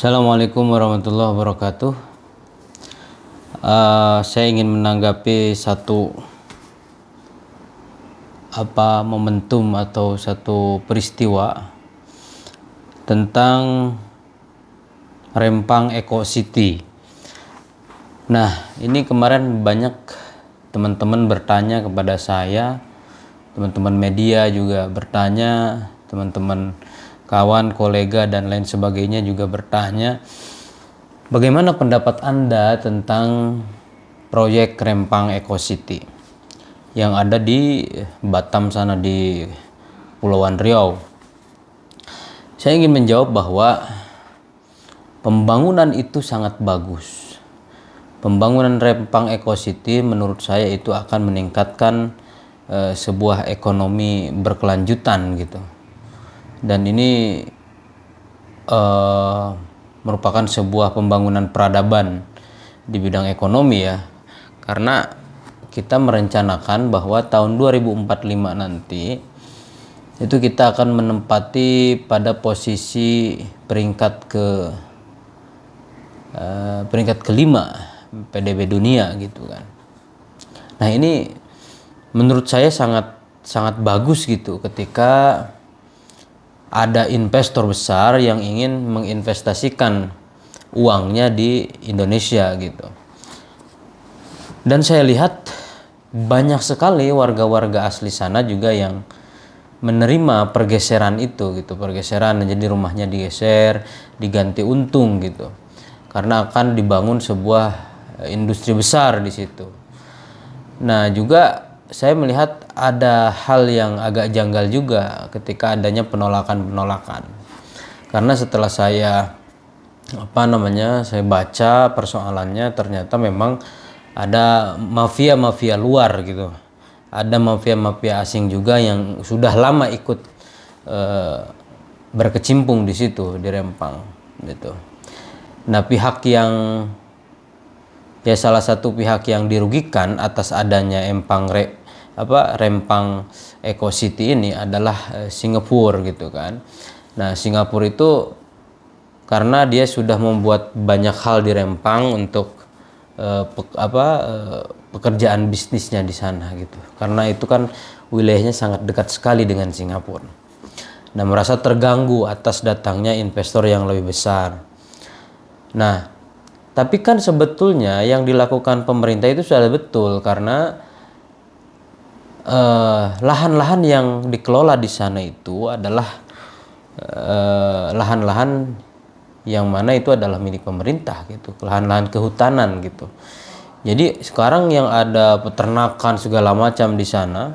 Assalamualaikum warahmatullahi wabarakatuh. Saya ingin menanggapi satu momentum atau satu peristiwa tentang Rempang Eco City. Nah, ini kemarin banyak teman-teman bertanya kepada saya, teman-teman media juga bertanya, teman-teman kawan, kolega, dan lain sebagainya juga bertanya, bagaimana pendapat Anda tentang proyek Rempang Eco City yang ada di Batam sana, di Pulauan Riau. Saya ingin menjawab bahwa pembangunan itu sangat bagus. Pembangunan Rempang Eco City menurut saya itu akan meningkatkan sebuah ekonomi berkelanjutan gitu. Dan ini merupakan sebuah pembangunan peradaban di bidang ekonomi ya. Karena kita merencanakan bahwa tahun 2045 nanti itu kita akan menempati pada posisi peringkat kelima PDB dunia gitu kan. Nah, ini menurut saya sangat bagus gitu ketika ada investor besar yang ingin menginvestasikan uangnya di Indonesia gitu. Dan saya lihat banyak sekali warga-warga asli sana juga yang menerima pergeseran itu gitu, pergeseran jadi rumahnya digeser, diganti untung gitu. Karena akan dibangun sebuah industri besar di situ. Nah, juga saya melihat ada hal yang agak janggal juga ketika adanya penolakan-penolakan. Karena setelah saya saya baca persoalannya, ternyata memang ada mafia-mafia luar gitu. Ada mafia-mafia asing juga yang sudah lama ikut berkecimpung di situ di Rempang gitu. Nah, salah satu pihak yang dirugikan atas adanya Rempang Eco City ini adalah Singapura gitu kan. Nah, Singapura itu karena dia sudah membuat banyak hal di Rempang untuk pekerjaan bisnisnya di sana gitu. Karena itu kan wilayahnya sangat dekat sekali dengan Singapura. Nah, merasa terganggu atas datangnya investor yang lebih besar. Nah, tapi kan sebetulnya yang dilakukan pemerintah itu sudah betul, karena lahan-lahan yang dikelola di sana itu adalah lahan-lahan yang mana itu adalah milik pemerintah gitu, lahan-lahan kehutanan gitu. Jadi sekarang yang ada peternakan segala macam di sana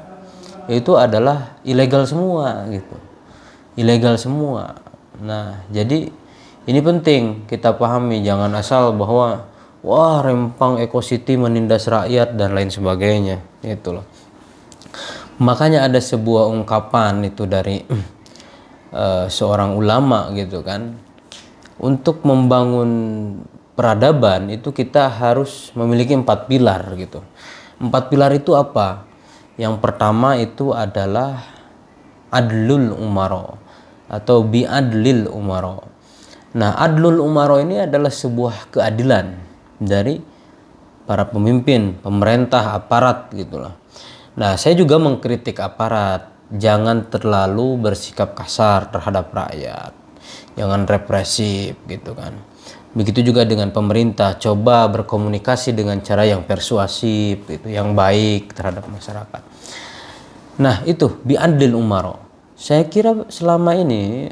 itu adalah ilegal semua gitu, ilegal semua. Nah, jadi ini penting kita pahami, jangan asal bahwa wah Rempang Eco City menindas rakyat dan lain sebagainya gitu loh. Makanya ada sebuah ungkapan itu dari seorang ulama gitu kan, untuk membangun peradaban itu kita harus memiliki 4 pilar gitu. 4 pilar itu apa? Yang pertama itu adalah adlul umaro atau biadlil umaro. Nah, adlul umaro ini adalah sebuah keadilan dari para pemimpin, pemerintah, aparat gitulah. Nah, saya juga mengkritik aparat, jangan terlalu bersikap kasar terhadap rakyat, jangan represif gitu kan. Begitu juga dengan pemerintah, coba berkomunikasi dengan cara yang persuasif gitu, yang baik terhadap masyarakat. Nah, itu biadlil umaro. Saya kira selama ini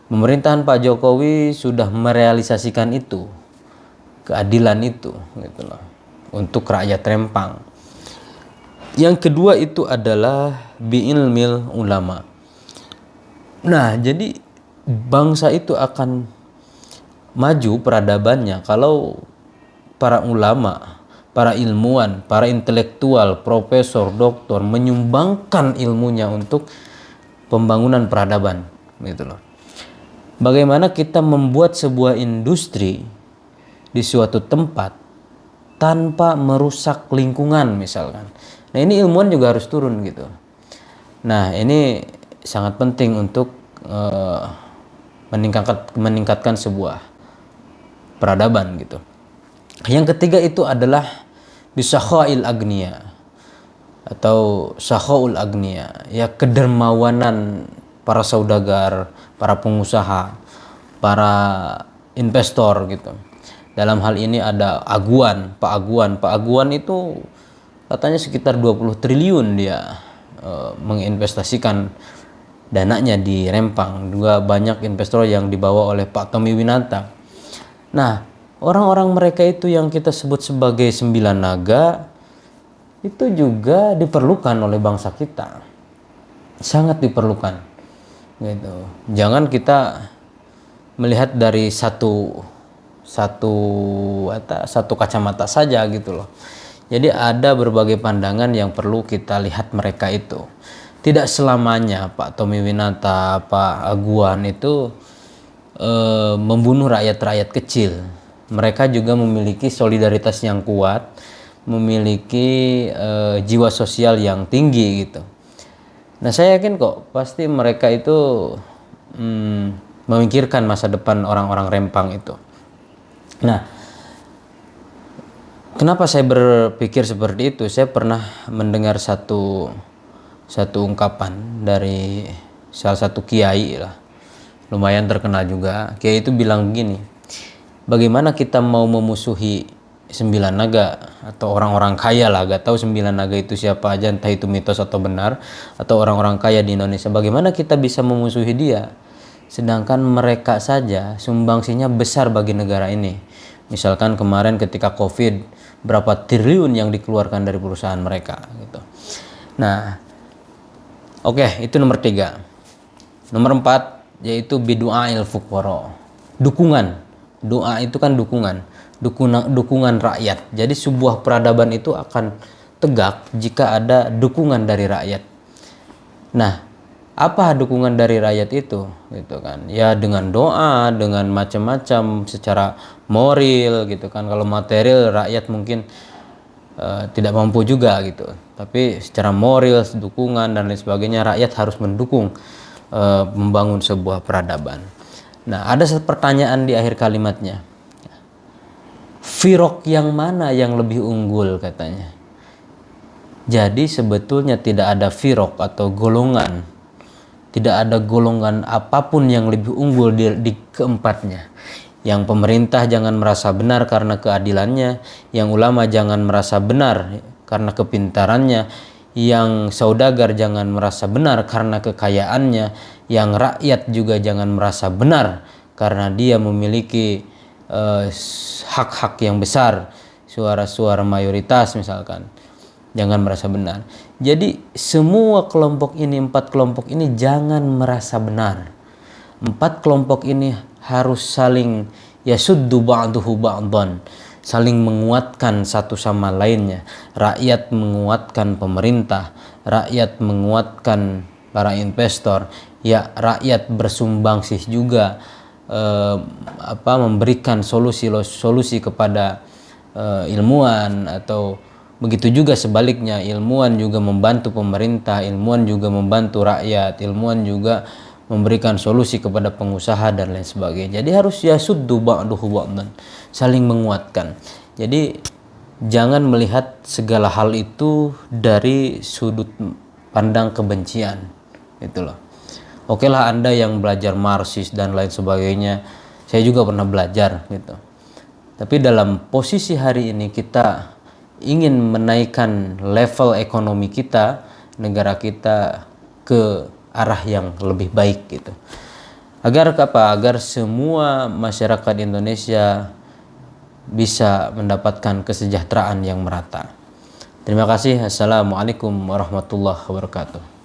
pemerintahan Pak Jokowi sudah merealisasikan itu, keadilan itu gitu loh, untuk rakyat Rempang. Yang kedua itu adalah bi'ilmil ulama. Nah, jadi bangsa itu akan maju peradabannya kalau para ulama, para ilmuwan, para intelektual, profesor, doktor menyumbangkan ilmunya untuk pembangunan peradaban gitu loh. Bagaimana kita membuat sebuah industri di suatu tempat tanpa merusak lingkungan misalkan. Nah, ini ilmuwan juga harus turun gitu. Nah, ini sangat penting untuk meningkatkan sebuah peradaban gitu. Yang ketiga itu adalah bisakhail agniya atau sakhaul agniya, ya kedermawanan para saudagar, para pengusaha, para investor gitu. Dalam hal ini ada Pak Aguan itu katanya sekitar 20 triliun dia menginvestasikan dananya di Rempang. Juga banyak investor yang dibawa oleh Pak Tommy Winata. Nah, orang-orang mereka itu yang kita sebut sebagai 9 naga itu juga diperlukan oleh bangsa kita, sangat diperlukan gitu. Jangan kita melihat dari satu kacamata saja gitu loh. Jadi ada berbagai pandangan yang perlu kita lihat mereka itu. Tidak selamanya Pak Tommy Winata, Pak Aguan itu membunuh rakyat-rakyat kecil. Mereka juga memiliki solidaritas yang kuat, memiliki jiwa sosial yang tinggi gitu. Nah, saya yakin kok pasti mereka itu memikirkan masa depan orang-orang Rempang itu. Nah, kenapa saya berpikir seperti itu? Saya pernah mendengar satu ungkapan dari salah satu kiai lah, lumayan terkenal juga. Kiai itu bilang begini, bagaimana kita mau memusuhi 9 naga atau orang-orang kaya lah, gak tahu 9 naga itu siapa aja, entah itu mitos atau benar, atau orang-orang kaya di Indonesia. Bagaimana kita bisa memusuhi dia, sedangkan mereka saja sumbangsinya besar bagi negara ini. Misalkan kemarin ketika COVID, berapa triliun yang dikeluarkan dari perusahaan mereka gitu. Nah, oke, itu nomor 3. Nomor 4 yaitu bidu'ail fuqara. Dukungan. Doa itu kan dukungan rakyat. Jadi sebuah peradaban itu akan tegak jika ada dukungan dari rakyat. Nah, apa dukungan dari rakyat itu gitu kan? Ya dengan doa, dengan macam-macam secara moral gitu kan. Kalau material rakyat mungkin tidak mampu juga gitu. Tapi secara moral, dukungan dan lain sebagainya, rakyat harus mendukung membangun sebuah peradaban. Nah, ada pertanyaan di akhir kalimatnya. Firok yang mana yang lebih unggul katanya. Jadi sebetulnya tidak ada firok atau golongan. Tidak ada golongan apapun yang lebih unggul di keempatnya. Yang pemerintah jangan merasa benar karena keadilannya, yang ulama jangan merasa benar karena kepintarannya, yang saudagar jangan merasa benar karena kekayaannya, yang rakyat juga jangan merasa benar karena dia memiliki hak-hak yang besar, suara-suara mayoritas misalkan. Jangan merasa benar. Jadi semua kelompok ini, 4 kelompok ini jangan merasa benar. 4 kelompok ini harus saling yasuddu ba'duhu ba'dan, saling menguatkan satu sama lainnya. Rakyat menguatkan pemerintah, rakyat menguatkan para investor, ya rakyat bersumbangsih juga memberikan solusi kepada ilmuwan, atau begitu juga sebaliknya, ilmuwan juga membantu pemerintah, ilmuwan juga membantu rakyat, ilmuwan juga memberikan solusi kepada pengusaha dan lain sebagainya. Jadi harus yasuddu ba'duhu ba'dan, saling menguatkan. Jadi jangan melihat segala hal itu dari sudut pandang kebencian, gitu loh. Oke lah, Anda yang belajar Marxis dan lain sebagainya, saya juga pernah belajar gitu. Tapi dalam posisi hari ini kita ingin menaikkan level ekonomi kita, negara kita ke arah yang lebih baik gitu. Agar apa? Agar semua masyarakat Indonesia bisa mendapatkan kesejahteraan yang merata. Terima kasih. Assalamualaikum warahmatullahi wabarakatuh.